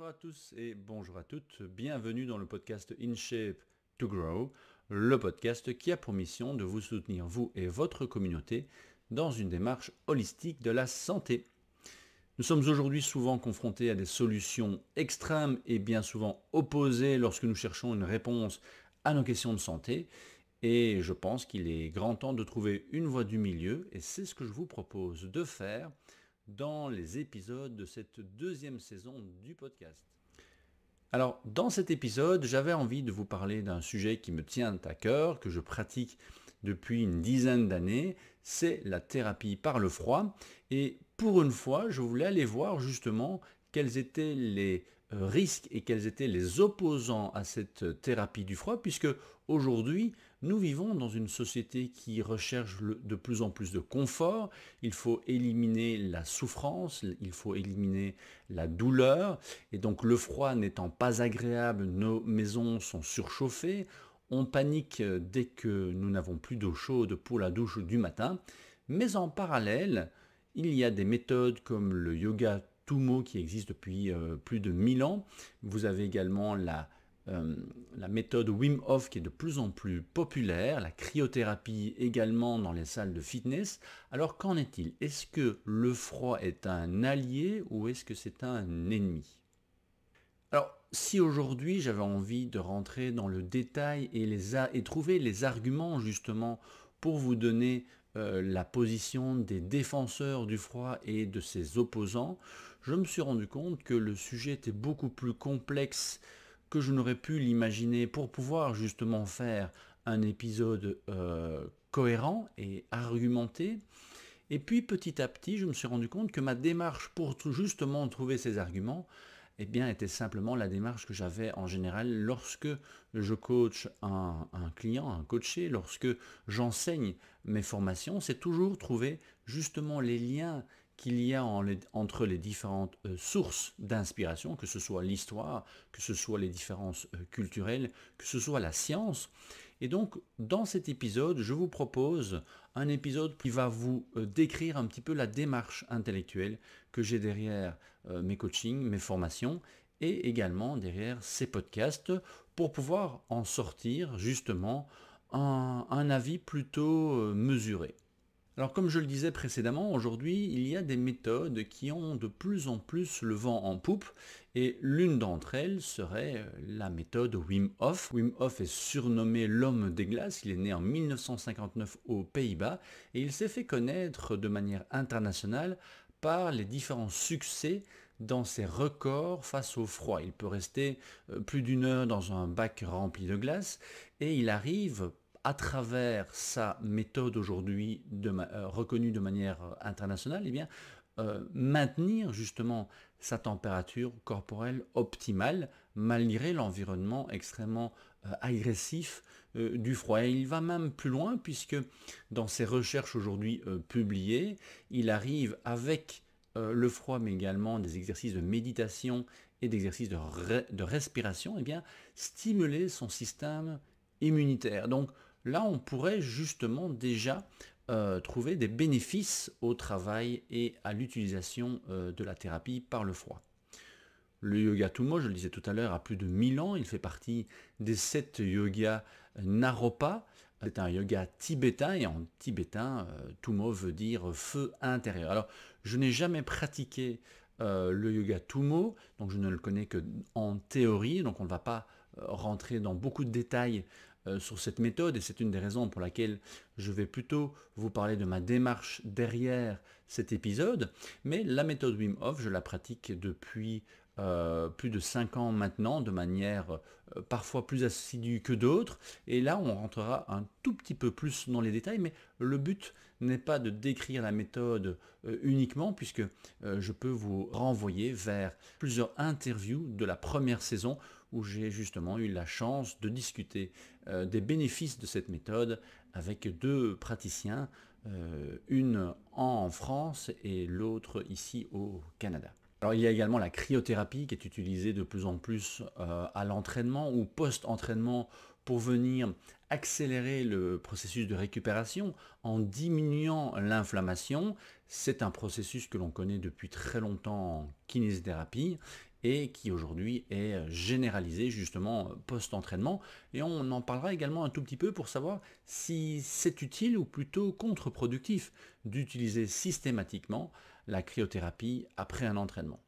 à tous et bonjour à toutes, bienvenue dans le podcast In Shape to Grow, le podcast qui a pour mission de vous soutenir, vous et votre communauté, dans une démarche holistique de la santé. Nous sommes aujourd'hui souvent confrontés à des solutions extrêmes et bien souvent opposées lorsque nous cherchons une réponse à nos questions de santé. Et je pense qu'il est grand temps de trouver une voie du milieu et c'est ce que je vous propose de faire dans les épisodes de cette deuxième saison du podcast. Alors, dans cet épisode, j'avais envie de vous parler d'un sujet qui me tient à cœur, que je pratique depuis une dizaine d'années, c'est la thérapie par le froid. Et pour une fois, je voulais aller voir justement quels étaient les risques et quels étaient les opposants à cette thérapie du froid, puisque aujourd'hui, nous vivons dans une société qui recherche de plus en plus de confort. Il faut éliminer la souffrance, il faut éliminer la douleur, et donc le froid n'étant pas agréable, nos maisons sont surchauffées, on panique dès que nous n'avons plus d'eau chaude pour la douche du matin, mais en parallèle, il y a des méthodes comme le yoga Tummo qui existe depuis plus de 1000 ans. Vous avez également la méthode Wim Hof qui est de plus en plus populaire, la cryothérapie également dans les salles de fitness. Alors qu'en est-il? Est-ce que le froid est un allié ou est-ce que c'est un ennemi? Alors, si aujourd'hui j'avais envie de rentrer dans le détail et trouver les arguments justement pour vous donner la position des défenseurs du froid et de ses opposants, je me suis rendu compte que le sujet était beaucoup plus complexe que je n'aurais pu l'imaginer pour pouvoir justement faire un épisode cohérent et argumenté. Et puis petit à petit, je me suis rendu compte que ma démarche pour justement trouver ces arguments était simplement la démarche que j'avais en général lorsque je coach un client, un coaché, lorsque j'enseigne mes formations, c'est toujours trouver justement les liens qu'il y a entre les différentes sources d'inspiration, que ce soit l'histoire, que ce soit les différences culturelles, que ce soit la science. Et donc, dans cet épisode, je vous propose un épisode qui va vous décrire un petit peu la démarche intellectuelle que j'ai derrière mes coachings, mes formations, et également derrière ces podcasts, pour pouvoir en sortir justement un avis plutôt mesuré. Alors comme je le disais précédemment, aujourd'hui il y a des méthodes qui ont de plus en plus le vent en poupe et l'une d'entre elles serait la méthode Wim Hof. Wim Hof est surnommé l'homme des glaces, il est né en 1959 aux Pays-Bas et il s'est fait connaître de manière internationale par les différents succès dans ses records face au froid. Il peut rester plus d'une heure dans un bac rempli de glace et il arrive à travers sa méthode aujourd'hui reconnue de manière internationale, maintenir justement sa température corporelle optimale malgré l'environnement extrêmement agressif du froid. Et il va même plus loin puisque dans ses recherches aujourd'hui publiées, il arrive avec le froid mais également des exercices de méditation et d'exercices de respiration, stimuler son système immunitaire. Donc là, on pourrait justement déjà trouver des bénéfices au travail et à l'utilisation de la thérapie par le froid. Le yoga Tummo, je le disais tout à l'heure, a plus de 1000 ans. Il fait partie des 7 yogas Naropa. C'est un yoga tibétain et en tibétain, Tummo veut dire feu intérieur. Alors, je n'ai jamais pratiqué le yoga Tummo, donc je ne le connais que en théorie, donc on ne va pas rentrer dans beaucoup de détails sur cette méthode et c'est une des raisons pour laquelle je vais plutôt vous parler de ma démarche derrière cet épisode. Mais la méthode Wim Hof, je la pratique depuis plus de 5 ans maintenant, de manière parfois plus assidue que d'autres. Et là, on rentrera un tout petit peu plus dans les détails, mais le but n'est pas de décrire la méthode uniquement, puisque je peux vous renvoyer vers plusieurs interviews de la première saison où j'ai justement eu la chance de discuter des bénéfices de cette méthode avec 2 praticiens, une en France et l'autre ici au Canada. Alors il y a également la cryothérapie qui est utilisée de plus en plus à l'entraînement ou post-entraînement pour venir accélérer le processus de récupération en diminuant l'inflammation. C'est un processus que l'on connaît depuis très longtemps en kinésithérapie et qui aujourd'hui est généralisé justement post-entraînement. Et on en parlera également un tout petit peu pour savoir si c'est utile ou plutôt contre-productif d'utiliser systématiquement la cryothérapie après un entraînement.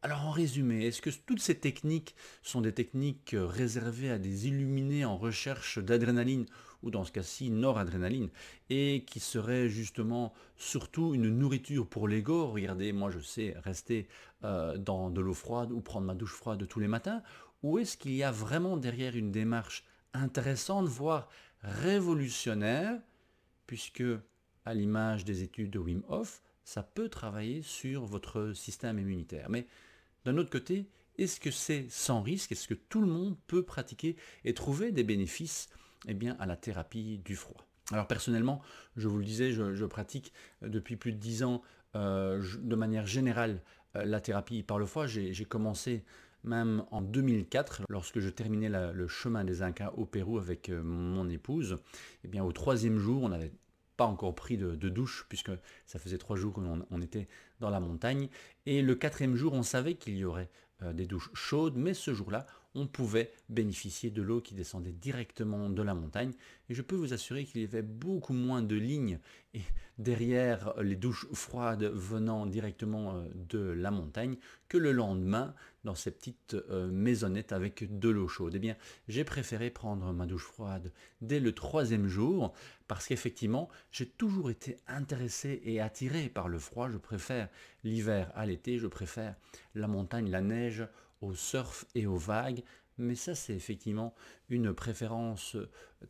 Alors en résumé, est-ce que toutes ces techniques sont des techniques réservées à des illuminés en recherche d'adrénaline, ou dans ce cas-ci noradrénaline, et qui seraient justement surtout une nourriture pour l'ego? Regardez, moi je sais rester dans de l'eau froide ou prendre ma douche froide tous les matins, ou est-ce qu'il y a vraiment derrière une démarche intéressante, voire révolutionnaire, puisque à l'image des études de Wim Hof, ça peut travailler sur votre système immunitaire. Mais d'un autre côté, est-ce que c'est sans risque? Est-ce que tout le monde peut pratiquer et trouver des bénéfices à la thérapie du froid? Alors personnellement, je vous le disais, je pratique depuis plus de 10 ans de manière générale la thérapie par le froid. J'ai commencé même en 2004, lorsque je terminais le chemin des Incas au Pérou avec mon épouse. Au 3e jour, on n'avait pas encore pris de douche, puisque ça faisait 3 jours qu'on était dans la montagne. Et le 4e jour, on savait qu'il y aurait des douches chaudes, mais ce jour-là, on pouvait bénéficier de l'eau qui descendait directement de la montagne. Et je peux vous assurer qu'il y avait beaucoup moins de lignes et derrière les douches froides venant directement de la montagne que le lendemain dans ces petites maisonnettes avec de l'eau chaude. J'ai préféré prendre ma douche froide dès le 3e jour parce qu'effectivement, j'ai toujours été intéressé et attiré par le froid. Je préfère l'hiver à l'été, je préfère la montagne, la neige, au surf et aux vagues, mais ça c'est effectivement une préférence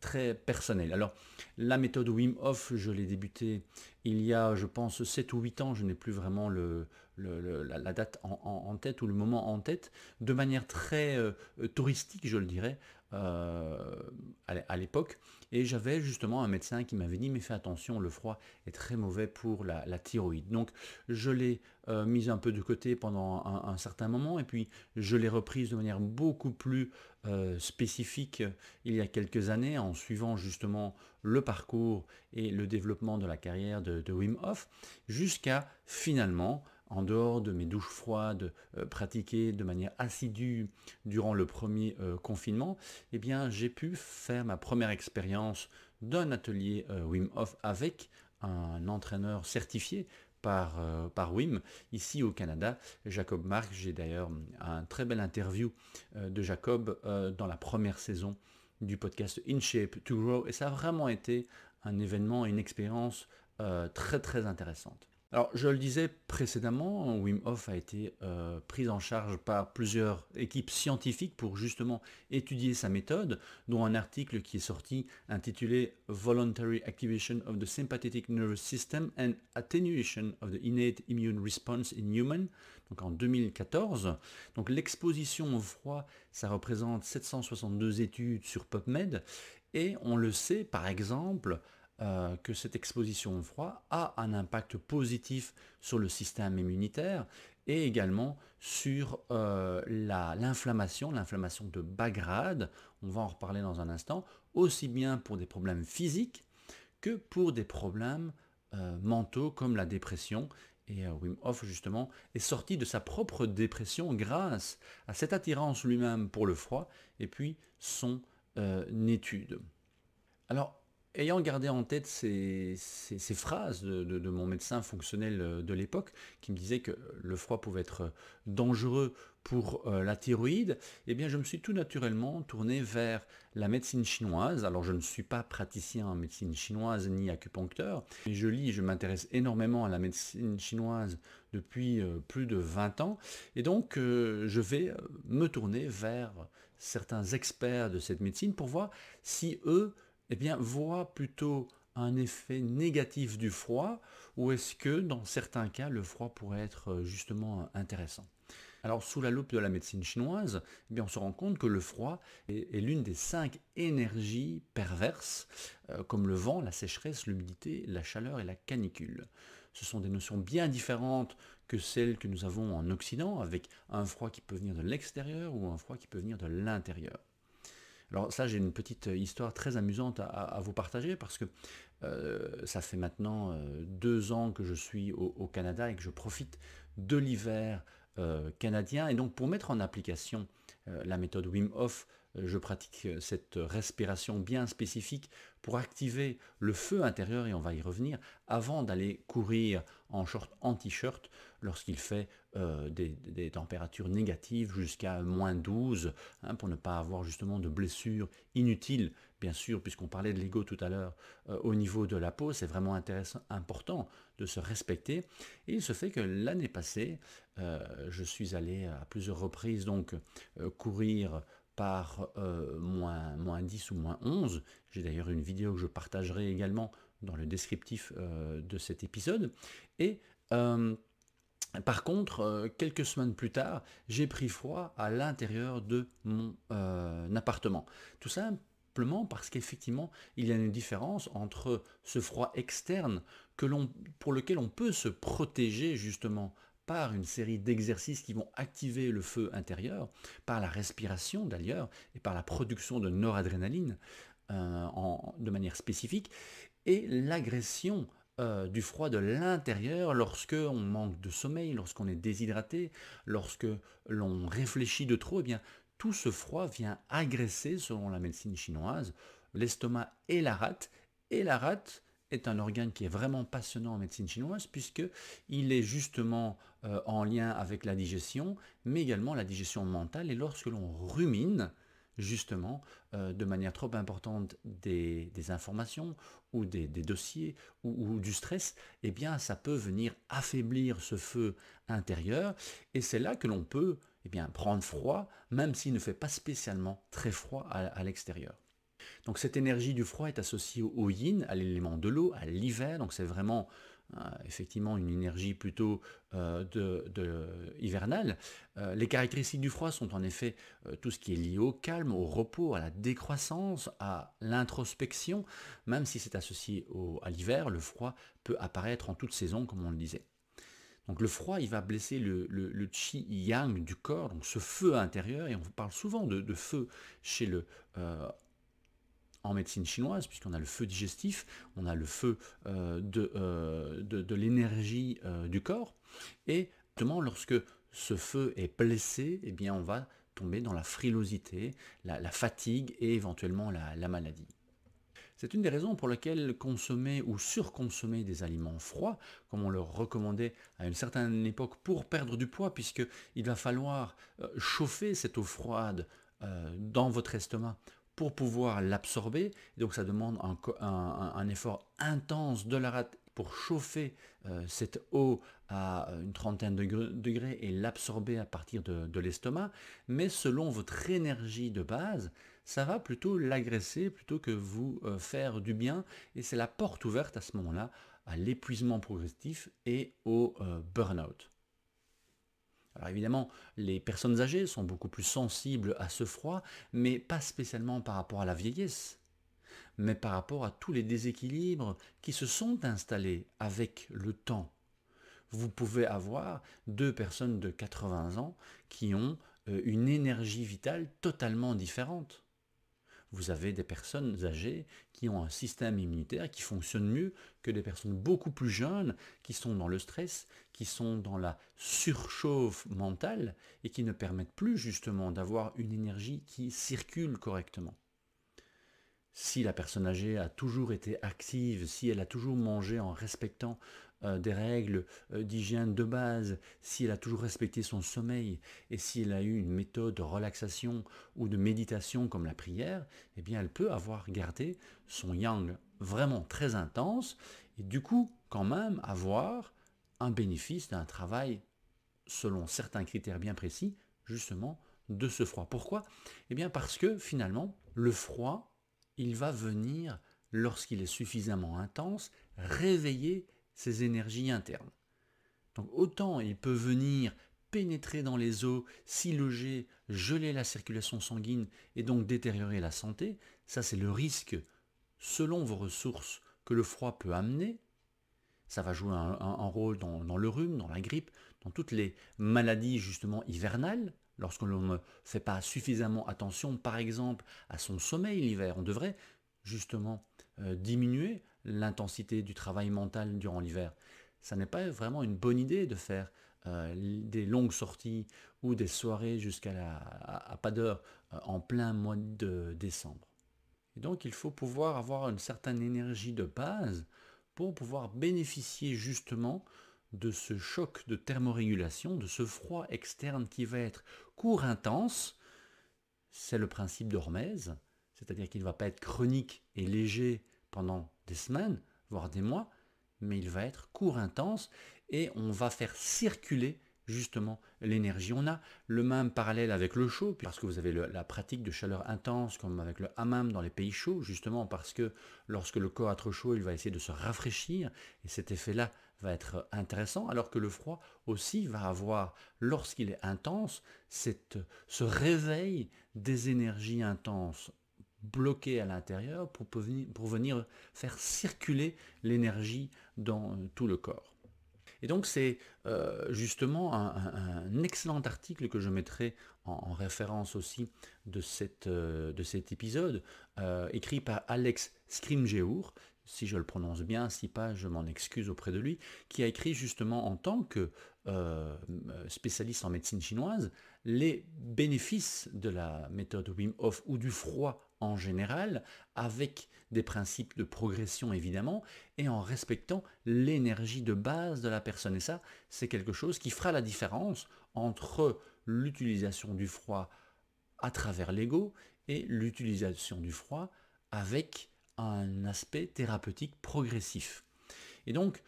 très personnelle. Alors la méthode Wim Hof, je l'ai débutée il y a je pense 7 ou 8 ans, je n'ai plus vraiment la date en tête ou le moment en tête, de manière très touristique je le dirais, à l'époque, et j'avais justement un médecin qui m'avait dit mais fais attention, le froid est très mauvais pour la thyroïde. Donc je l'ai mise un peu de côté pendant un certain moment et puis je l'ai reprise de manière beaucoup plus spécifique il y a quelques années en suivant justement le parcours et le développement de la carrière de Wim Hof jusqu'à finalement, en dehors de mes douches froides pratiquées de manière assidue durant le premier confinement, j'ai pu faire ma première expérience d'un atelier Wim Hof avec un entraîneur certifié par Wim, ici au Canada, Jacob Marc. J'ai d'ailleurs un très bel interview de Jacob dans la première saison du podcast In Shape to Grow, et ça a vraiment été un événement, une expérience très très intéressante. Alors, je le disais précédemment, Wim Hof a été pris en charge par plusieurs équipes scientifiques pour justement étudier sa méthode, dont un article qui est sorti intitulé Voluntary Activation of the Sympathetic Nervous System and Attenuation of the Innate Immune Response in Human, donc en 2014. Donc l'exposition au froid, ça représente 762 études sur PubMed, et on le sait par exemple, que cette exposition au froid a un impact positif sur le système immunitaire et également sur l'inflammation de bas grade, on va en reparler dans un instant, aussi bien pour des problèmes physiques que pour des problèmes mentaux comme la dépression. Et Wim Hof justement est sorti de sa propre dépression grâce à cette attirance lui-même pour le froid et puis son étude. Alors, ayant gardé en tête ces phrases de mon médecin fonctionnel de l'époque, qui me disait que le froid pouvait être dangereux pour la thyroïde, je me suis tout naturellement tourné vers la médecine chinoise. Alors je ne suis pas praticien en médecine chinoise ni acupuncteur, mais je lis, je m'intéresse énormément à la médecine chinoise depuis plus de 20 ans, et donc je vais me tourner vers certains experts de cette médecine pour voir si eux voient plutôt un effet négatif du froid, ou est-ce que dans certains cas le froid pourrait être justement intéressant. Alors sous la loupe de la médecine chinoise, on se rend compte que le froid est l'une des 5 énergies perverses, comme le vent, la sécheresse, l'humidité, la chaleur et la canicule. Ce sont des notions bien différentes que celles que nous avons en Occident, avec un froid qui peut venir de l'extérieur ou un froid qui peut venir de l'intérieur. Alors ça, j'ai une petite histoire très amusante à vous partager parce que ça fait maintenant 2 ans que je suis au Canada et que je profite de l'hiver canadien. Et donc pour mettre en application la méthode Wim Hof, je pratique cette respiration bien spécifique pour activer le feu intérieur, et on va y revenir, avant d'aller courir en short, en t-shirt, lorsqu'il fait des températures négatives jusqu'à -12, hein, pour ne pas avoir justement de blessures inutiles, bien sûr, puisqu'on parlait de l'ego tout à l'heure, au niveau de la peau. C'est vraiment important de se respecter. Et il se fait que l'année passée, je suis allé à plusieurs reprises donc courir par moins 10 ou -11. J'ai d'ailleurs une vidéo que je partagerai également dans le descriptif de cet épisode. Et par contre, quelques semaines plus tard, j'ai pris froid à l'intérieur de mon appartement. Tout simplement parce qu'effectivement, il y a une différence entre ce froid externe pour lequel on peut se protéger justement par une série d'exercices qui vont activer le feu intérieur, par la respiration d'ailleurs, et par la production de noradrénaline de manière spécifique, et l'agression du froid de l'intérieur lorsque on manque de sommeil, lorsqu'on est déshydraté, lorsque l'on réfléchit de trop. Eh bien, tout ce froid vient agresser, selon la médecine chinoise, l'estomac et la rate. Et la rate est un organe qui est vraiment passionnant en médecine chinoise, puisqu'il est justement en lien avec la digestion, mais également la digestion mentale. Et lorsque l'on rumine, justement, de manière trop importante des informations ou des dossiers ou du stress, eh bien ça peut venir affaiblir ce feu intérieur, et c'est là que l'on peut prendre froid, même s'il ne fait pas spécialement très froid à l'extérieur. Donc cette énergie du froid est associée au yin, à l'élément de l'eau, à l'hiver. Donc c'est vraiment effectivement une énergie plutôt hivernale. Les caractéristiques du froid sont en effet tout ce qui est lié au calme, au repos, à la décroissance, à l'introspection. Même si c'est associé à l'hiver, le froid peut apparaître en toute saison, comme on le disait. Donc le froid, il va blesser le qi yang du corps, donc ce feu intérieur, et on parle souvent de feu chez en médecine chinoise, puisqu'on a le feu digestif, on a le feu de l'énergie du corps, et justement lorsque ce feu est blessé, eh bien on va tomber dans la frilosité, la fatigue et éventuellement la maladie. C'est une des raisons pour lesquelles consommer ou surconsommer des aliments froids, comme on le recommandait à une certaine époque pour perdre du poids, puisqu'il va falloir chauffer cette eau froide dans votre estomac pour pouvoir l'absorber. Donc ça demande un effort intense de la rate pour chauffer cette eau à une trentaine de degrés et l'absorber à partir de l'estomac. Mais selon votre énergie de base, ça va plutôt l'agresser plutôt que vous faire du bien. Et c'est la porte ouverte à ce moment-là à l'épuisement progressif et au burn-out. Alors évidemment, les personnes âgées sont beaucoup plus sensibles à ce froid, mais pas spécialement par rapport à la vieillesse, mais par rapport à tous les déséquilibres qui se sont installés avec le temps. Vous pouvez avoir 2 personnes de 80 ans qui ont une énergie vitale totalement différente. Vous avez des personnes âgées qui ont un système immunitaire qui fonctionne mieux que des personnes beaucoup plus jeunes qui sont dans le stress, qui sont dans la surchauffe mentale et qui ne permettent plus justement d'avoir une énergie qui circule correctement. Si la personne âgée a toujours été active, si elle a toujours mangé en respectant des règles d'hygiène de base, si elle a toujours respecté son sommeil et si elle a eu une méthode de relaxation ou de méditation comme la prière, eh bien elle peut avoir gardé son yang vraiment très intense et du coup quand même avoir un bénéfice d'un travail selon certains critères bien précis, justement de ce froid. Pourquoi ? Eh bien parce que finalement le froid, il va venir, lorsqu'il est suffisamment intense, réveiller ses énergies internes. Donc autant il peut venir pénétrer dans les os, s'y loger, geler la circulation sanguine et donc détériorer la santé, ça c'est le risque, selon vos ressources, que le froid peut amener. Ça va jouer un rôle dans le rhume, dans la grippe, dans toutes les maladies justement hivernales. Lorsque l'on ne fait pas suffisamment attention, par exemple, à son sommeil l'hiver, on devrait justement diminuer l'intensité du travail mental durant l'hiver. Ça n'est pas vraiment une bonne idée de faire des longues sorties ou des soirées à pas d'heure en plein mois de décembre. Et donc il faut pouvoir avoir une certaine énergie de base pour pouvoir bénéficier justement de ce choc de thermorégulation, de ce froid externe qui va être court intense. C'est le principe d'Hormèse, c'est-à-dire qu'il ne va pas être chronique et léger pendant des semaines, voire des mois, mais il va être court intense et on va faire circuler justement l'énergie. On a le même parallèle avec le chaud, parce que vous avez la pratique de chaleur intense, comme avec le hammam dans les pays chauds, justement parce que lorsque le corps est trop chaud, il va essayer de se rafraîchir, et cet effet-là va être intéressant, alors que le froid aussi va avoir, lorsqu'il est intense, ce réveil des énergies intenses bloquées à l'intérieur pour venir faire circuler l'énergie dans tout le corps. Et donc c'est justement un excellent article que je mettrai en référence aussi de cet épisode, écrit par Alex Scrimgeour, si je le prononce bien, si pas je m'en excuse auprès de lui, qui a écrit justement en tant que spécialiste en médecine chinoise, les bénéfices de la méthode Wim Hof ou du froid en général, avec des principes de progression évidemment, et en respectant l'énergie de base de la personne. Et ça, c'est quelque chose qui fera la différence entre l'utilisation du froid à travers l'ego et l'utilisation du froid avec un aspect thérapeutique progressif. Et donc,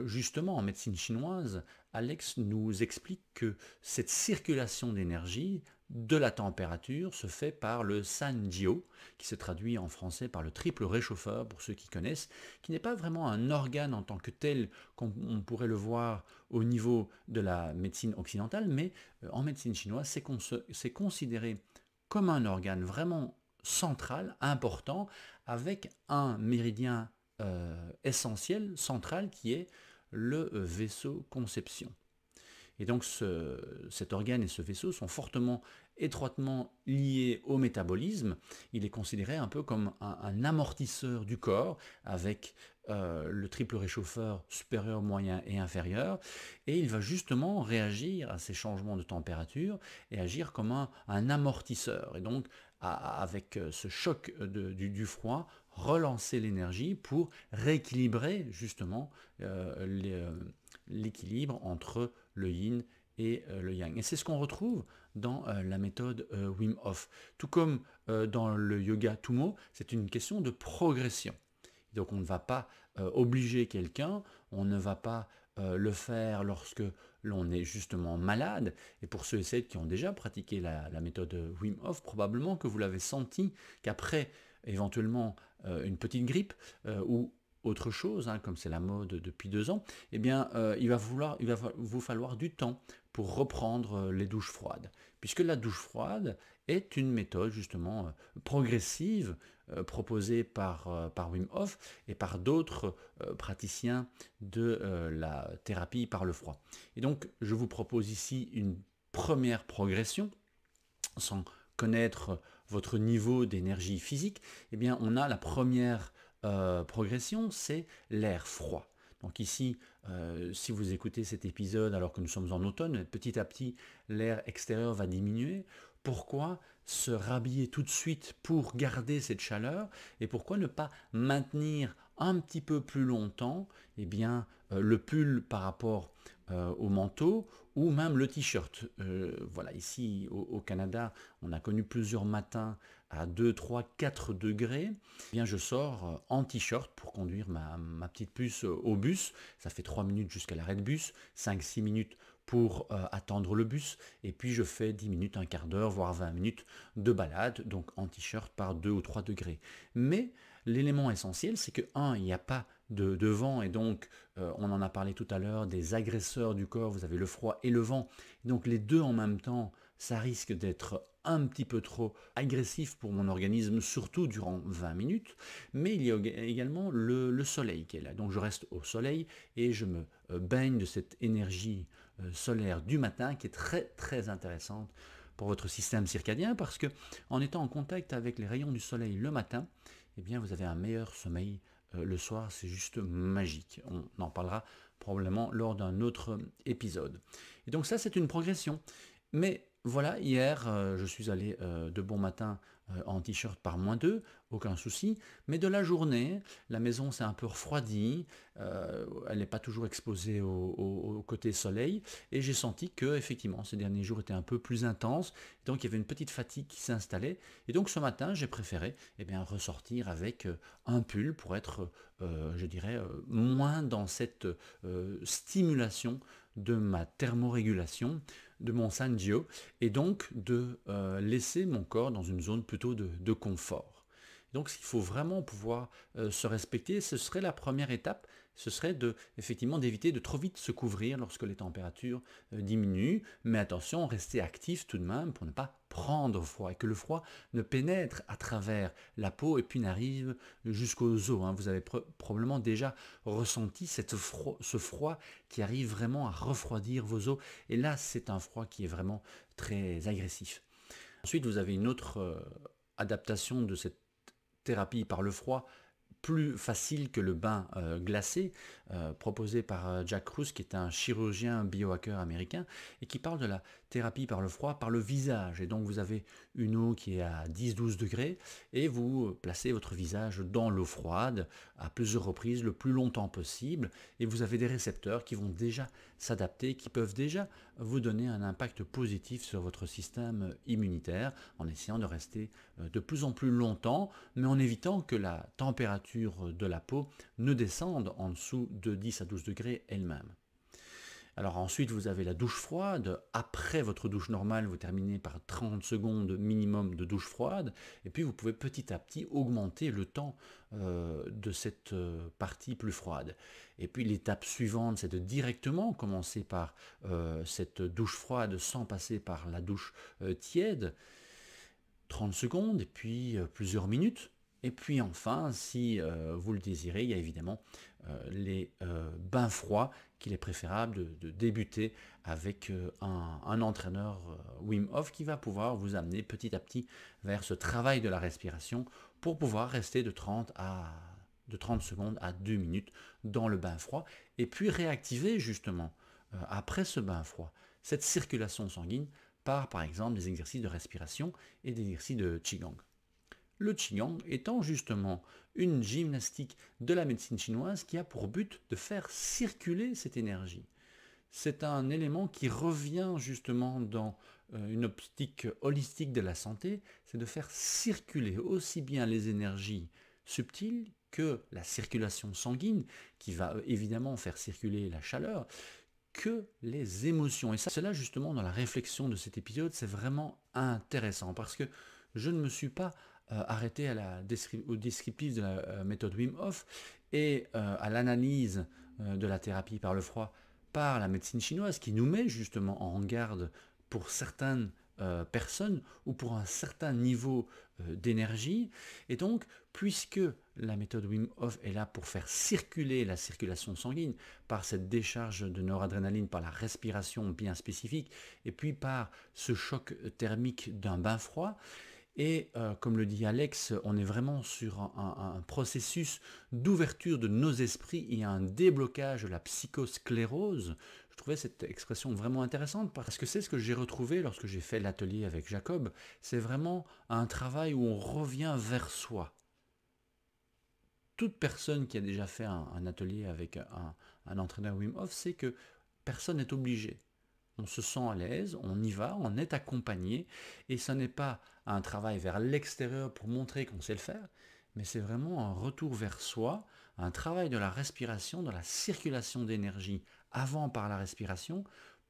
justement, en médecine chinoise, Alex nous explique que cette circulation d'énergie de la température se fait par le Sanjiu, qui se traduit en français par le triple réchauffeur, pour ceux qui connaissent, qui n'est pas vraiment un organe en tant que tel, qu'on pourrait le voir au niveau de la médecine occidentale, mais en médecine chinoise, c'est considéré comme un organe vraiment central, important, avec un méridien essentiel, central, qui est le vaisseau conception. Et donc cet organe et ce vaisseau sont étroitement liés au métabolisme. Il est considéré un peu comme un amortisseur du corps, avec le triple réchauffeur supérieur, moyen et inférieur, et il va justement réagir à ces changements de température et agir comme un amortisseur. Et donc avec ce choc du froid, relancer l'énergie pour rééquilibrer justement l'équilibre entre le yin et le yang. Et c'est ce qu'on retrouve dans la méthode Wim Hof. Tout comme dans le yoga Tummo, c'est une question de progression. Donc on ne va pas obliger quelqu'un, on ne va pas le faire lorsque l'on est justement malade. Et pour ceux et celles qui ont déjà pratiqué la méthode Wim Hof, probablement que vous l'avez senti qu'après éventuellement une petite grippe ou autre chose, comme c'est la mode depuis 2 ans, eh bien, il va vous falloir du temps pour reprendre les douches froides. Puisque la douche froide est une méthode justement progressive proposée par Wim Hof et par d'autres praticiens de la thérapie par le froid. Et donc, je vous propose ici une première progression, sans connaître votre niveau d'énergie physique. Eh bien, on a la première progression, c'est l'air froid. Donc ici, si vous écoutez cet épisode alors que nous sommes en automne, petit à petit, l'air extérieur va diminuer. Pourquoi se rhabiller tout de suite pour garder cette chaleur? Et pourquoi ne pas maintenir un petit peu plus longtemps bien, le pull par rapport au manteau ou même le t-shirt? Voilà, ici au Canada, on a connu plusieurs matins à 2, 3, 4 degrés. Bien, je sors en t-shirt pour conduire ma petite puce au bus. Ça fait 3 minutes jusqu'à l'arrêt de bus, 5-6 minutes pour attendre le bus, et puis je fais 10 minutes, un quart d'heure, voire 20 minutes de balade, donc en t-shirt par 2 ou 3 degrés. Mais l'élément essentiel, c'est que, il n'y a pas de vent, et donc on en a parlé tout à l'heure, des agresseurs du corps, vous avez le froid et le vent, donc les deux en même temps, ça risque d'être un petit peu trop agressif pour mon organisme, surtout durant 20 minutes, mais il y a également le soleil qui est là, donc je reste au soleil et je me baigne de cette énergie solaire du matin qui est très très intéressante pour votre système circadien, parce que en étant en contact avec les rayons du soleil le matin, eh bien vous avez un meilleur sommeil le soir, c'est juste magique. On en parlera probablement lors d'un autre épisode. Et donc ça, c'est une progression. Mais voilà, hier, je suis allé de bon matin en t-shirt par -2, aucun souci. Mais de la journée, la maison s'est un peu refroidie, elle n'est pas toujours exposée au côté soleil. Et j'ai senti que, effectivement, ces derniers jours étaient un peu plus intenses. Donc il y avait une petite fatigue qui s'installait. Et donc ce matin, j'ai préféré ressortir avec un pull pour être, je dirais, moins dans cette stimulation de ma thermorégulation, de mon Sangio, et donc de laisser mon corps dans une zone plutôt de confort. Donc il faut vraiment pouvoir se respecter. Ce serait la première étape, ce serait effectivement d'éviter de trop vite se couvrir lorsque les températures diminuent, mais attention, rester actif tout de même pour ne pas prendre froid et que le froid ne pénètre à travers la peau et puis n'arrive jusqu'aux os. Vous avez probablement déjà ressenti ce froid qui arrive vraiment à refroidir vos os, et là c'est un froid qui est vraiment très agressif. Ensuite, vous avez une autre adaptation de cette thérapie par le froid, plus facile que le bain glacé, proposé par Jack Kruse, qui est un chirurgien biohacker américain, et qui parle de la thérapie par le froid, par le visage. Et donc vous avez une eau qui est à 10-12 degrés, et vous placez votre visage dans l'eau froide à plusieurs reprises, le plus longtemps possible, et vous avez des récepteurs qui vont déjà s'adapter, qui peuvent déjà vous donner un impact positif sur votre système immunitaire, en essayant de rester de plus en plus longtemps, mais en évitant que la température de la peau ne descende en dessous de 10 à 12 degrés elle-même. Alors ensuite, vous avez la douche froide. Après votre douche normale, vous terminez par 30 secondes minimum de douche froide. Et puis, vous pouvez petit à petit augmenter le temps de cette partie plus froide. Et puis, l'étape suivante, c'est de directement commencer par cette douche froide sans passer par la douche tiède. 30 secondes et puis plusieurs minutes. Et puis enfin, si vous le désirez, il y a évidemment les bains froids qu'il est préférable de débuter avec un entraîneur Wim Hof qui va pouvoir vous amener petit à petit vers ce travail de la respiration pour pouvoir rester de 30 secondes à 2 minutes dans le bain froid et puis réactiver justement après ce bain froid cette circulation sanguine par exemple des exercices de respiration et des exercices de Qigong. Le Qigong étant justement une gymnastique de la médecine chinoise qui a pour but de faire circuler cette énergie. C'est un élément qui revient justement dans une optique holistique de la santé, c'est de faire circuler aussi bien les énergies subtiles que la circulation sanguine, qui va évidemment faire circuler la chaleur, que les émotions. Et ça, c'est là justement dans la réflexion de cet épisode, c'est vraiment intéressant parce que je ne me suis pas arrêté au descriptif de la méthode Wim Hof et à l'analyse de la thérapie par le froid par la médecine chinoise qui nous met justement en garde pour certaines personnes ou pour un certain niveau d'énergie. Et donc, puisque la méthode Wim Hof est là pour faire circuler la circulation sanguine par cette décharge de noradrénaline, par la respiration bien spécifique, et puis par ce choc thermique d'un bain froid, et comme le dit Alex, on est vraiment sur un processus d'ouverture de nos esprits et un déblocage de la psychosclérose. Je trouvais cette expression vraiment intéressante parce que c'est ce que j'ai retrouvé lorsque j'ai fait l'atelier avec Jacob. C'est vraiment un travail où on revient vers soi. Toute personne qui a déjà fait un atelier avec un entraîneur Wim Hof sait que personne n'est obligé. On se sent à l'aise, on y va, on est accompagné, et ce n'est pas un travail vers l'extérieur pour montrer qu'on sait le faire, mais c'est vraiment un retour vers soi, un travail de la respiration, de la circulation d'énergie, avant par la respiration,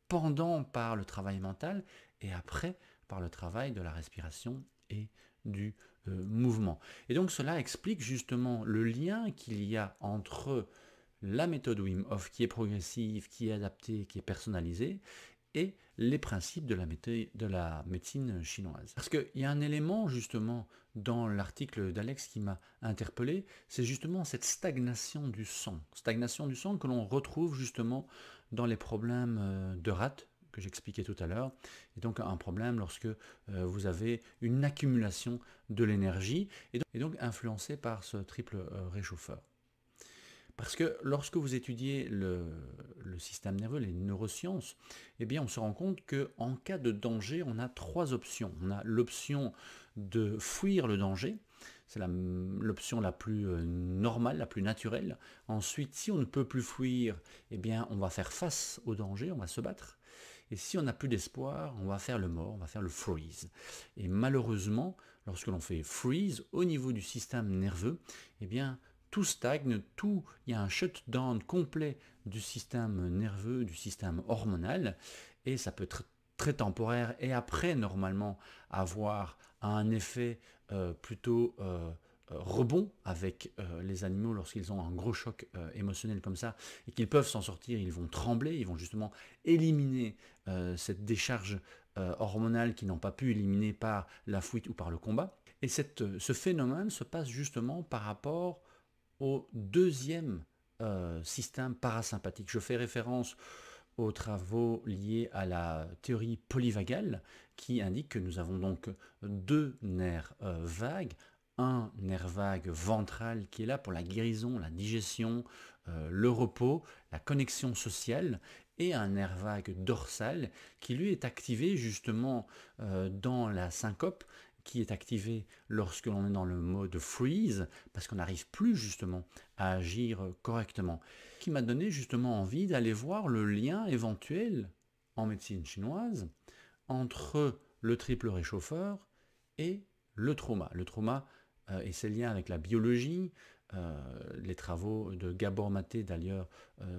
pendant par le travail mental, et après par le travail de la respiration et du mouvement. Et donc cela explique justement le lien qu'il y a entre la méthode Wim Hof qui est progressive, qui est adaptée, qui est personnalisée, et les principes de la médecine chinoise. Parce qu'il y a un élément justement dans l'article d'Alex qui m'a interpellé, c'est justement cette stagnation du sang que l'on retrouve justement dans les problèmes de rate que j'expliquais tout à l'heure, et donc un problème lorsque vous avez une accumulation de l'énergie, et donc influencé par ce triple réchauffeur. Parce que lorsque vous étudiez le système nerveux, les neurosciences, eh bien on se rend compte qu'en cas de danger, on a trois options. On a l'option de fuir le danger, c'est l'option la plus normale, la plus naturelle. Ensuite, si on ne peut plus fuir, eh bien on va faire face au danger, on va se battre. Et si on n'a plus d'espoir, on va faire le mort, on va faire le freeze. Et malheureusement, lorsque l'on fait freeze au niveau du système nerveux, eh bien tout stagne, il y a un shutdown complet du système nerveux, du système hormonal, et ça peut être très temporaire, et après normalement avoir un effet plutôt rebond avec les animaux lorsqu'ils ont un gros choc émotionnel comme ça, et qu'ils peuvent s'en sortir, ils vont trembler, ils vont justement éliminer cette décharge hormonale qu'ils n'ont pas pu éliminer par la fuite ou par le combat. Et ce phénomène se passe justement par rapport au deuxième système parasympathique. Je fais référence aux travaux liés à la théorie polyvagale qui indique que nous avons donc deux nerfs vagues, un nerf vague ventral qui est là pour la guérison, la digestion, le repos, la connexion sociale, et un nerf vague dorsal qui lui est activé justement dans la syncope, qui est activé lorsque l'on est dans le mode freeze, parce qu'on n'arrive plus justement à agir correctement, qui m'a donné justement envie d'aller voir le lien éventuel en médecine chinoise entre le triple réchauffeur et le trauma. Le trauma et ses liens avec la biologie, les travaux de Gabor Maté d'ailleurs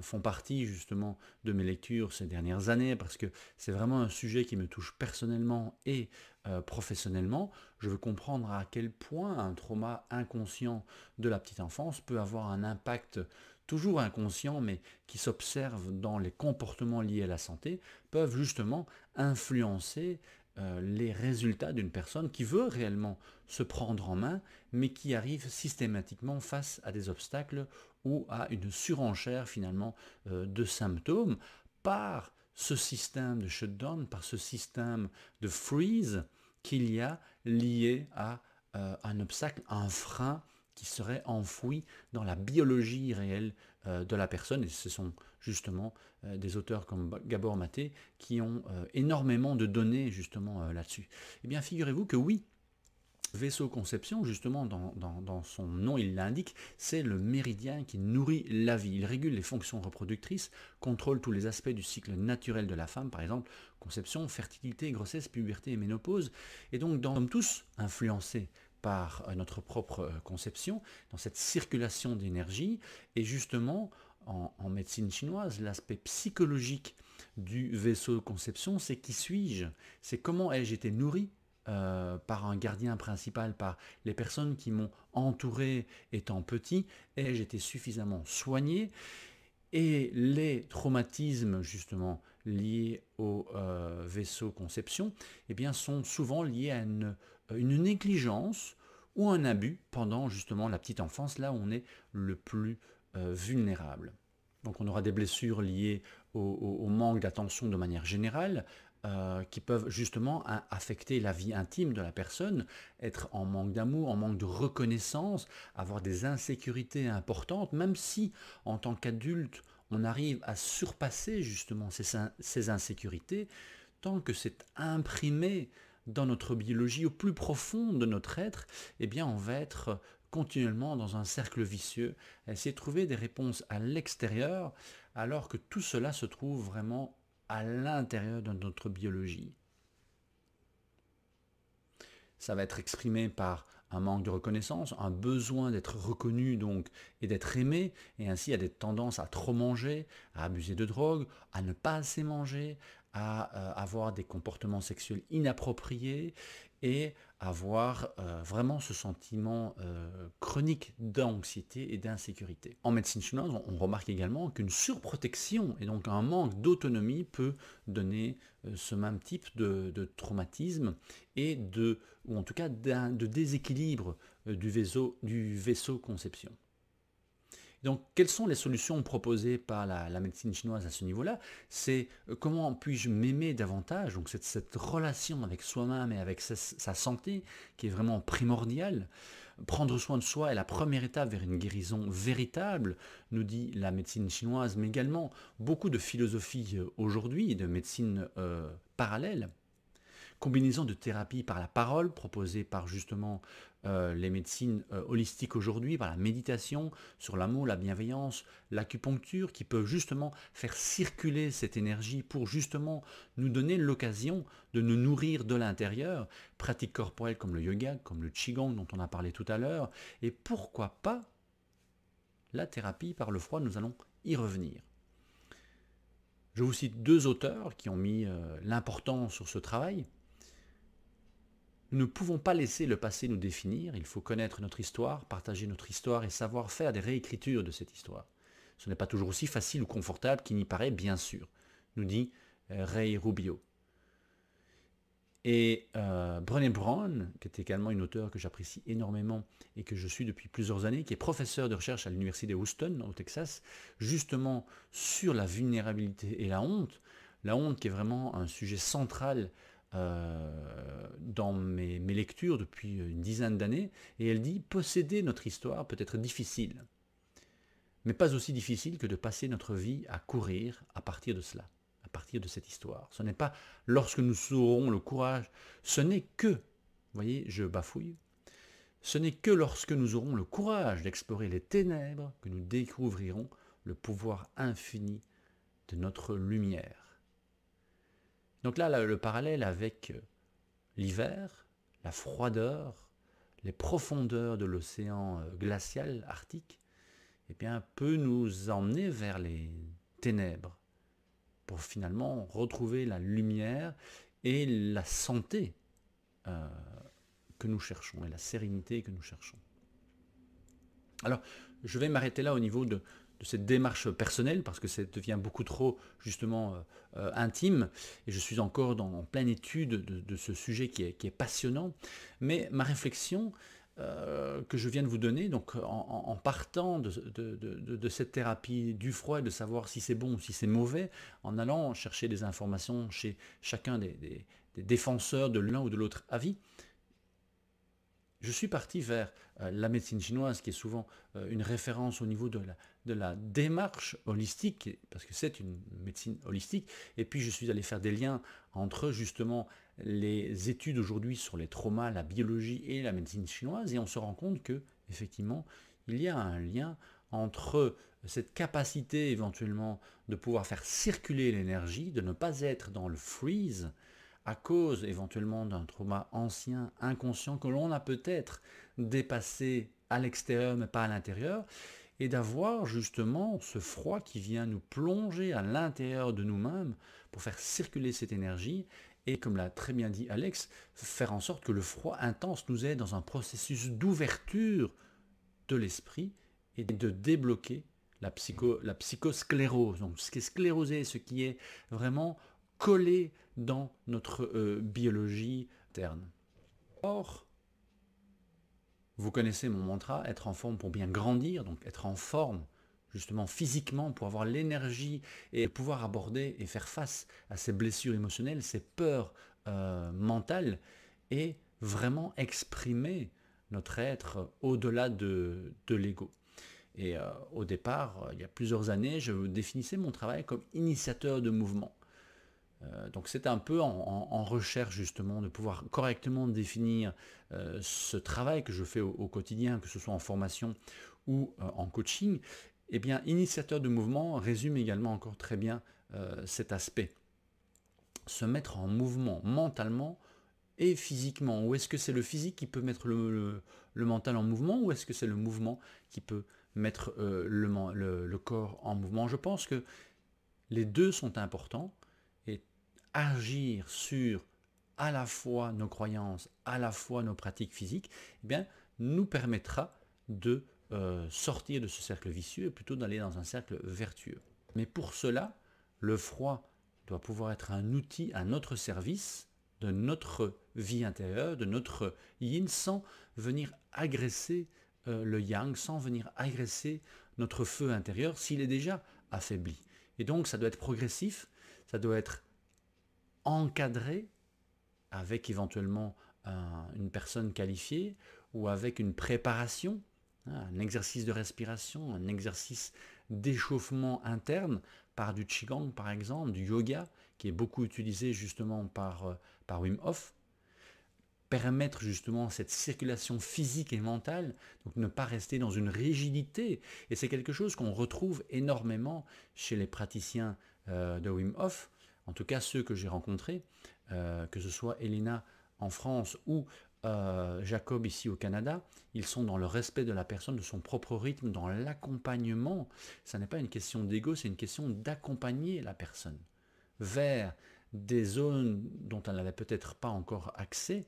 font partie justement de mes lectures ces dernières années parce que c'est vraiment un sujet qui me touche personnellement et professionnellement. Je veux comprendre à quel point un trauma inconscient de la petite enfance peut avoir un impact toujours inconscient mais qui s'observe dans les comportements liés à la santé, peuvent justement influencer les résultats d'une personne qui veut réellement se prendre en main, mais qui arrive systématiquement face à des obstacles ou à une surenchère finalement de symptômes par ce système de shutdown, par ce système de freeze qu'il y a lié à un obstacle, un frein qui serait enfoui dans la biologie réelle de la personne. Et ce sont justement des auteurs comme Gabor Maté qui ont énormément de données justement là-dessus. Eh bien, figurez-vous que oui, vaisseau conception, justement, dans son nom, il l'indique, c'est le méridien qui nourrit la vie. Il régule les fonctions reproductrices, contrôle tous les aspects du cycle naturel de la femme, par exemple, conception, fertilité, grossesse, puberté et ménopause. Et donc, nous sommes tous influencés par notre propre conception, dans cette circulation d'énergie, et justement, en médecine chinoise, l'aspect psychologique du vaisseau conception, c'est qui suis-je? C'est comment ai-je été nourri par un gardien principal, par les personnes qui m'ont entouré étant petit, ai-je été suffisamment soigné? Et les traumatismes justement liés au vaisseau conception eh bien, sont souvent liés à une négligence ou un abus pendant justement la petite enfance, là où on est le plus vulnérable. Donc on aura des blessures liées au manque d'attention de manière générale, qui peuvent justement affecter la vie intime de la personne, être en manque d'amour, en manque de reconnaissance, avoir des insécurités importantes, même si en tant qu'adulte, on arrive à surpasser justement ces insécurités, tant que c'est imprimé dans notre biologie, au plus profond de notre être, eh bien on va être continuellement dans un cercle vicieux, à essayer de trouver des réponses à l'extérieur, alors que tout cela se trouve vraiment à l'intérieur de notre biologie. Ça va être exprimé par un manque de reconnaissance, un besoin d'être reconnu donc et d'être aimé, et ainsi à des tendances à trop manger, à abuser de drogue, à ne pas assez manger, à avoir des comportements sexuels inappropriés et avoir vraiment ce sentiment chronique d'anxiété et d'insécurité. En médecine chinoise, on remarque également qu'une surprotection et donc un manque d'autonomie peut donner ce même type de traumatisme et ou en tout cas de déséquilibre du vaisseau conception. Donc, quelles sont les solutions proposées par la médecine chinoise à ce niveau-là? C'est comment puis-je m'aimer davantage? Donc, cette relation avec soi-même et avec sa santé qui est vraiment primordiale. Prendre soin de soi est la première étape vers une guérison véritable, nous dit la médecine chinoise, mais également beaucoup de philosophie aujourd'hui, de médecine parallèle. Combinaison de thérapie par la parole proposée par justement les médecines holistiques aujourd'hui, par la méditation sur l'amour, la bienveillance, l'acupuncture qui peuvent justement faire circuler cette énergie pour justement nous donner l'occasion de nous nourrir de l'intérieur, pratiques corporelles comme le yoga, comme le qigong dont on a parlé tout à l'heure, et pourquoi pas la thérapie par le froid, nous allons y revenir. Je vous cite 2 auteurs qui ont mis l'importance sur ce travail. Nous ne pouvons pas laisser le passé nous définir, il faut connaître notre histoire, partager notre histoire et savoir faire des réécritures de cette histoire. Ce n'est pas toujours aussi facile ou confortable qu'il n'y paraît, bien sûr, nous dit Ray Rubio. Et Brené Brown, qui est également une auteure que j'apprécie énormément et que je suis depuis plusieurs années, qui est professeure de recherche à l'université de Houston, au Texas, justement sur la vulnérabilité et la honte qui est vraiment un sujet central dans mes lectures depuis une dizaine d'années, et elle dit « Posséder notre histoire peut être difficile, mais pas aussi difficile que de passer notre vie à courir à partir de cela, à partir de cette histoire. Ce n'est pas lorsque nous aurons le courage, ce n'est que, vous voyez, je bafouille, ce n'est que lorsque nous aurons le courage d'explorer les ténèbres que nous découvrirons le pouvoir infini de notre lumière. » Donc là, le parallèle avec l'hiver, la froideur, les profondeurs de l'océan glacial arctique, eh bien, peut nous emmener vers les ténèbres pour finalement retrouver la lumière et la santé que nous cherchons et la sérénité que nous cherchons. Alors, je vais m'arrêter là au niveau de cette démarche personnelle parce que ça devient beaucoup trop justement intime et je suis encore en pleine étude de ce sujet qui est passionnant. Mais ma réflexion que je viens de vous donner, donc en partant de cette thérapie du froid et de savoir si c'est bon ou si c'est mauvais, en allant chercher des informations chez chacun des défenseurs de l'un ou de l'autre avis, je suis parti vers la médecine chinoise, qui est souvent une référence au niveau de la démarche holistique, parce que c'est une médecine holistique, et puis je suis allé faire des liens entre justement les études aujourd'hui sur les traumas, la biologie et la médecine chinoise, et on se rend compte que effectivement il y a un lien entre cette capacité éventuellement de pouvoir faire circuler l'énergie, de ne pas être dans le freeze, à cause éventuellement d'un trauma ancien, inconscient, que l'on a peut-être dépassé à l'extérieur mais pas à l'intérieur, et d'avoir justement ce froid qui vient nous plonger à l'intérieur de nous-mêmes pour faire circuler cette énergie, et comme l'a très bien dit Alex, faire en sorte que le froid intense nous aide dans un processus d'ouverture de l'esprit et de débloquer la psychosclérose. Donc ce qui est sclérosé, ce qui est vraiment collé dans notre biologie interne. Or, vous connaissez mon mantra, être en forme pour bien grandir, donc être en forme justement physiquement pour avoir l'énergie et pouvoir aborder et faire face à ces blessures émotionnelles, ces peurs mentales et vraiment exprimer notre être au-delà de l'ego. Et au départ, il y a plusieurs années, je définissais mon travail comme initiateur de mouvement. Donc c'est un peu en recherche justement de pouvoir correctement définir ce travail que je fais au quotidien, que ce soit en formation ou en coaching. Eh bien, initiateur de mouvement résume également encore très bien cet aspect. Se mettre en mouvement mentalement et physiquement. Ou est-ce que c'est le physique qui peut mettre le mental en mouvement, ou est-ce que c'est le mouvement qui peut mettre le corps en mouvement? Je pense que les deux sont importants. Agir sur à la fois nos croyances, à la fois nos pratiques physiques, eh bien, nous permettra de sortir de ce cercle vicieux et plutôt d'aller dans un cercle vertueux. Mais pour cela, le froid doit pouvoir être un outil à notre service de notre vie intérieure, de notre yin, sans venir agresser le yang, sans venir agresser notre feu intérieur s'il est déjà affaibli. Et donc ça doit être progressif, ça doit être encadré avec éventuellement une personne qualifiée ou avec une préparation, un exercice de respiration, un exercice d'échauffement interne par du Qigong par exemple, du yoga qui est beaucoup utilisé justement par Wim Hof, permettre justement cette circulation physique et mentale, donc ne pas rester dans une rigidité. Et c'est quelque chose qu'on retrouve énormément chez les praticiens de Wim Hof, en tout cas ceux que j'ai rencontrés, que ce soit Elena en France ou Jacob ici au Canada, ils sont dans le respect de la personne, de son propre rythme, dans l'accompagnement. Ça n'est pas une question d'ego, c'est une question d'accompagner la personne vers des zones dont elle n'avait peut-être pas encore accès,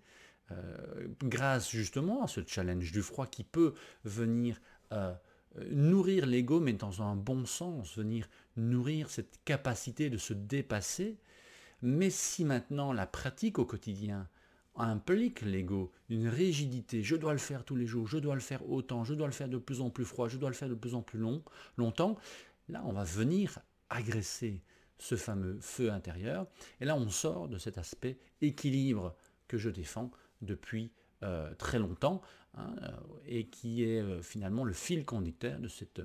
grâce justement à ce challenge du froid qui peut venir nourrir l'ego, mais dans un bon sens, venir nourrir cette capacité de se dépasser. Mais si maintenant la pratique au quotidien implique l'ego, une rigidité, je dois le faire tous les jours, je dois le faire autant, je dois le faire de plus en plus froid, je dois le faire de plus en plus longtemps, là on va venir agresser ce fameux feu intérieur, et là on sort de cet aspect équilibre que je défends depuis très longtemps, hein, et qui est finalement le fil conducteur de cette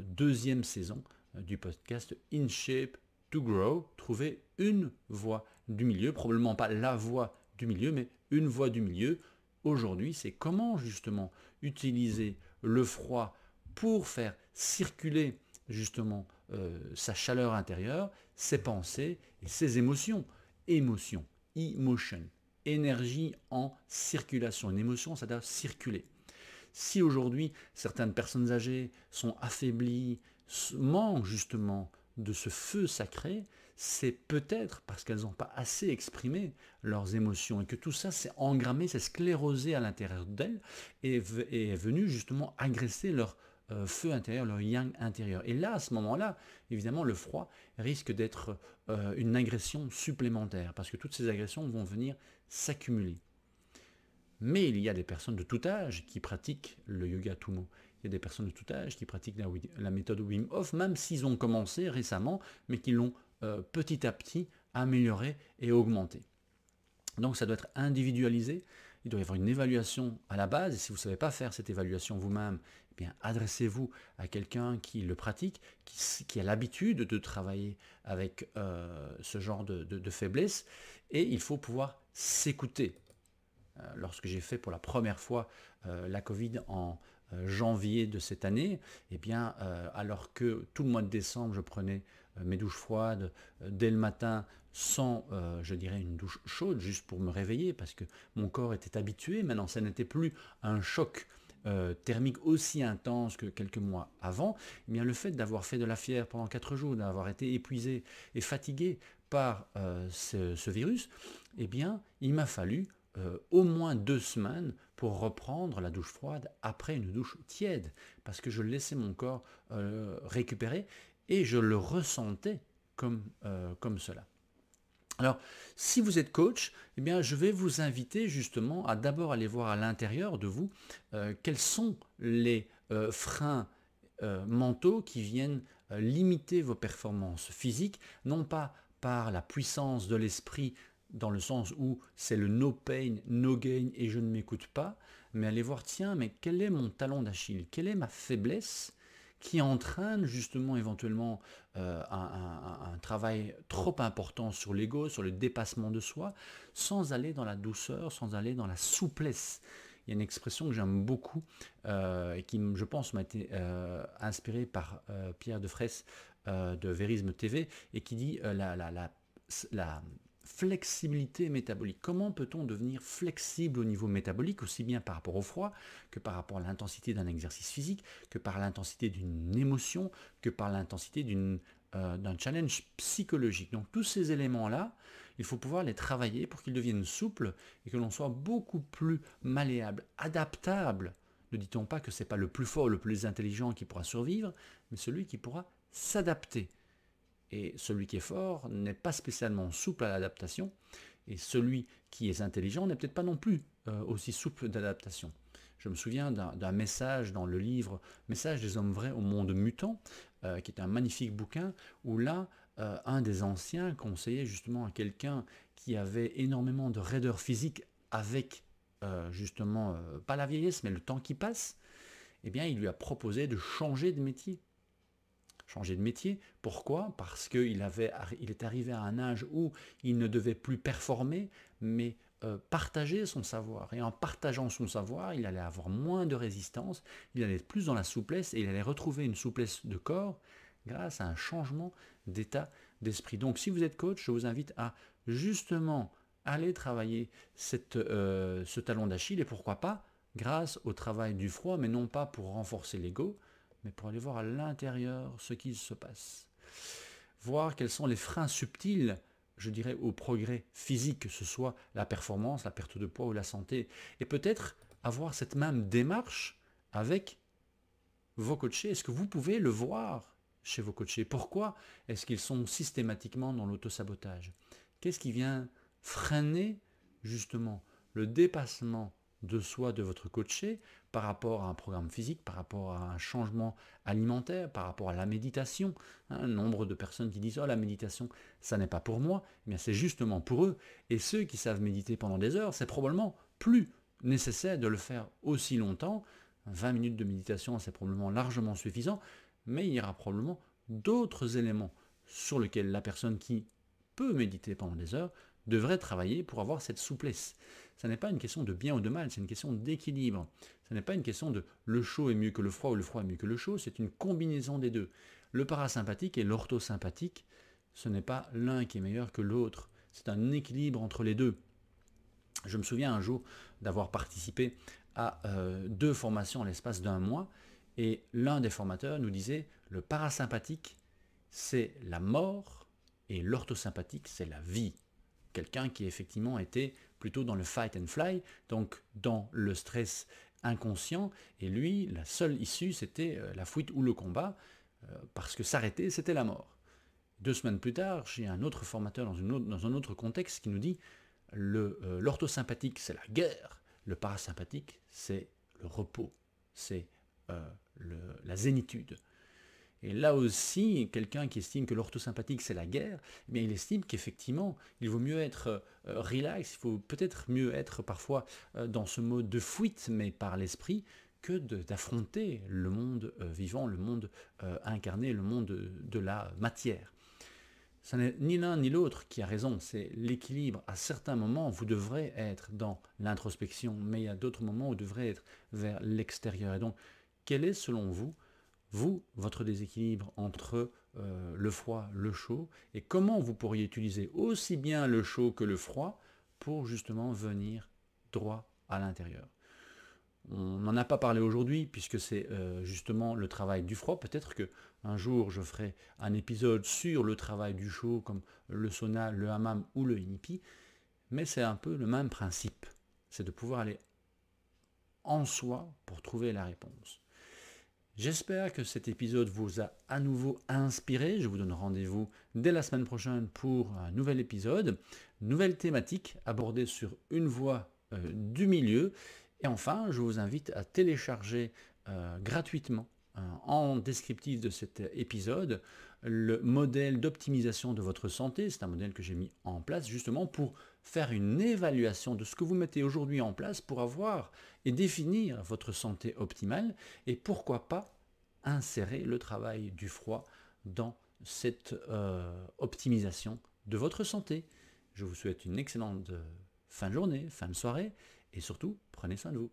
deuxième saison du podcast In Shape to Grow. Trouver une voie du milieu, probablement pas la voie du milieu, mais une voie du milieu. Aujourd'hui, c'est comment justement utiliser le froid pour faire circuler justement sa chaleur intérieure, ses pensées et ses émotions. Émotion, emotion, énergie en circulation. Une émotion, ça doit circuler. Si aujourd'hui, certaines personnes âgées sont affaiblies, manquent justement de ce feu sacré, c'est peut-être parce qu'elles n'ont pas assez exprimé leurs émotions et que tout ça s'est engrammé, s'est sclérosé à l'intérieur d'elles et est venu justement agresser leur feu intérieur, leur yang intérieur. Et là, à ce moment-là, évidemment, le froid risque d'être une agression supplémentaire parce que toutes ces agressions vont venir s'accumuler. Mais il y a des personnes de tout âge qui pratiquent le yoga Tummo. Il y a des personnes de tout âge qui pratiquent la méthode Wim Hof, même s'ils ont commencé récemment, mais qui l'ont petit à petit amélioré et augmenté. Donc ça doit être individualisé, il doit y avoir une évaluation à la base, et si vous ne savez pas faire cette évaluation vous-même, eh bien adressez-vous à quelqu'un qui le pratique, qui a l'habitude de travailler avec ce genre de faiblesse, et il faut pouvoir s'écouter. Lorsque j'ai fait pour la première fois la Covid en janvier de cette année, eh bien, alors que tout le mois de décembre, je prenais mes douches froides dès le matin sans, je dirais, une douche chaude, juste pour me réveiller, parce que mon corps était habitué. Maintenant, ça n'était plus un choc thermique aussi intense que quelques mois avant. Eh bien, le fait d'avoir fait de la fièvre pendant 4 jours, d'avoir été épuisé et fatigué par ce virus, eh bien, il m'a fallu au moins 2 semaines pour reprendre la douche froide après une douche tiède, parce que je laissais mon corps récupérer et je le ressentais comme cela. Alors, si vous êtes coach, eh bien, je vais vous inviter justement à d'abord aller voir à l'intérieur de vous quels sont les freins mentaux qui viennent limiter vos performances physiques, non pas par la puissance de l'esprit dans le sens où c'est le no pain, no gain et je ne m'écoute pas, mais aller voir, tiens, mais quel est mon talon d'Achille? Quelle est ma faiblesse qui entraîne justement éventuellement un travail trop important sur l'ego, sur le dépassement de soi, sans aller dans la douceur, sans aller dans la souplesse. Il y a une expression que j'aime beaucoup et qui, je pense, m'a été inspirée par Pierre Defresse de Vérisme TV et qui dit la flexibilité métabolique. Comment peut-on devenir flexible au niveau métabolique, aussi bien par rapport au froid, que par rapport à l'intensité d'un exercice physique, que par l'intensité d'une émotion, que par l'intensité d'un challenge psychologique. Donc tous ces éléments-là, il faut pouvoir les travailler pour qu'ils deviennent souples et que l'on soit beaucoup plus malléable, adaptable. Ne dit-on pas que ce n'est pas le plus fort, le plus intelligent qui pourra survivre, mais celui qui pourra s'adapter. Et celui qui est fort n'est pas spécialement souple à l'adaptation, et celui qui est intelligent n'est peut-être pas non plus aussi souple d'adaptation. Je me souviens d'un message dans le livre Message des hommes vrais au monde mutant, qui est un magnifique bouquin, où là, un des anciens conseillait justement à quelqu'un qui avait énormément de raideur physique avec justement, pas la vieillesse, mais le temps qui passe, eh bien, il lui a proposé de changer de métier. Changer de métier, pourquoi? Parce qu'il est arrivé à un âge où il ne devait plus performer, mais partager son savoir. Et en partageant son savoir, il allait avoir moins de résistance, il allait être plus dans la souplesse, et il allait retrouver une souplesse de corps grâce à un changement d'état d'esprit. Donc si vous êtes coach, je vous invite à justement aller travailler ce talon d'Achille, et pourquoi pas grâce au travail du froid, mais non pas pour renforcer l'ego, mais pour aller voir à l'intérieur ce qui se passe. Voir quels sont les freins subtils, je dirais, au progrès physique, que ce soit la performance, la perte de poids ou la santé. Et peut-être avoir cette même démarche avec vos coachés. Est-ce que vous pouvez le voir chez vos coachés? Pourquoi est-ce qu'ils sont systématiquement dans l'autosabotage? Qu'est-ce qui vient freiner justement le dépassement de soi de votre coaché par rapport à un programme physique, par rapport à un changement alimentaire, par rapport à la méditation? Un nombre de personnes qui disent « Oh, la méditation, ça n'est pas pour moi », eh bien c'est justement pour eux. Et ceux qui savent méditer pendant des heures, c'est probablement plus nécessaire de le faire aussi longtemps. 20 minutes de méditation, c'est probablement largement suffisant, mais il y aura probablement d'autres éléments sur lesquels la personne qui peut méditer pendant des heures devrait travailler pour avoir cette souplesse. Ce n'est pas une question de bien ou de mal, c'est une question d'équilibre. Ce n'est pas une question de le chaud est mieux que le froid ou le froid est mieux que le chaud, c'est une combinaison des deux. Le parasympathique et l'orthosympathique, ce n'est pas l'un qui est meilleur que l'autre, c'est un équilibre entre les deux. Je me souviens un jour d'avoir participé à 2 formations en l'espace d'un mois, et l'un des formateurs nous disait le parasympathique c'est la mort et l'orthosympathique c'est la vie. Quelqu'un qui effectivement était plutôt dans le fight and fly, donc dans le stress inconscient, et lui, la seule issue, c'était la fuite ou le combat, parce que s'arrêter, c'était la mort. 2 semaines plus tard, j'ai un autre formateur dans un autre contexte qui nous dit l'orthosympathique, c'est la guerre, le parasympathique, c'est le repos, c'est la zénitude. Et là aussi, quelqu'un qui estime que l'orthosympathique c'est la guerre, eh bien il estime qu'effectivement, il vaut mieux être relax, il faut peut-être mieux être parfois dans ce mode de fuite, mais par l'esprit, que d'affronter le monde vivant, le monde incarné, le monde de la matière. Ce n'est ni l'un ni l'autre qui a raison, c'est l'équilibre. À certains moments, vous devrez être dans l'introspection, mais il y a d'autres moments où vous devrez être vers l'extérieur. Et donc, quel est selon vous, votre déséquilibre entre le froid, le chaud, et comment vous pourriez utiliser aussi bien le chaud que le froid pour justement venir droit à l'intérieur? On n'en a pas parlé aujourd'hui puisque c'est justement le travail du froid. Peut-être qu'un jour je ferai un épisode sur le travail du chaud comme le sauna, le hammam ou le inipi, mais c'est un peu le même principe. C'est de pouvoir aller en soi pour trouver la réponse. J'espère que cet épisode vous a à nouveau inspiré. Je vous donne rendez-vous dès la semaine prochaine pour un nouvel épisode, nouvelle thématique abordée sur une voie du milieu. Et enfin, je vous invite à télécharger gratuitement en descriptif de cet épisode le modèle d'optimisation de votre santé. C'est un modèle que j'ai mis en place justement pour faire une évaluation de ce que vous mettez aujourd'hui en place pour avoir et définir votre santé optimale et pourquoi pas insérer le travail du froid dans cette optimisation de votre santé. Je vous souhaite une excellente fin de journée, fin de soirée et surtout, prenez soin de vous.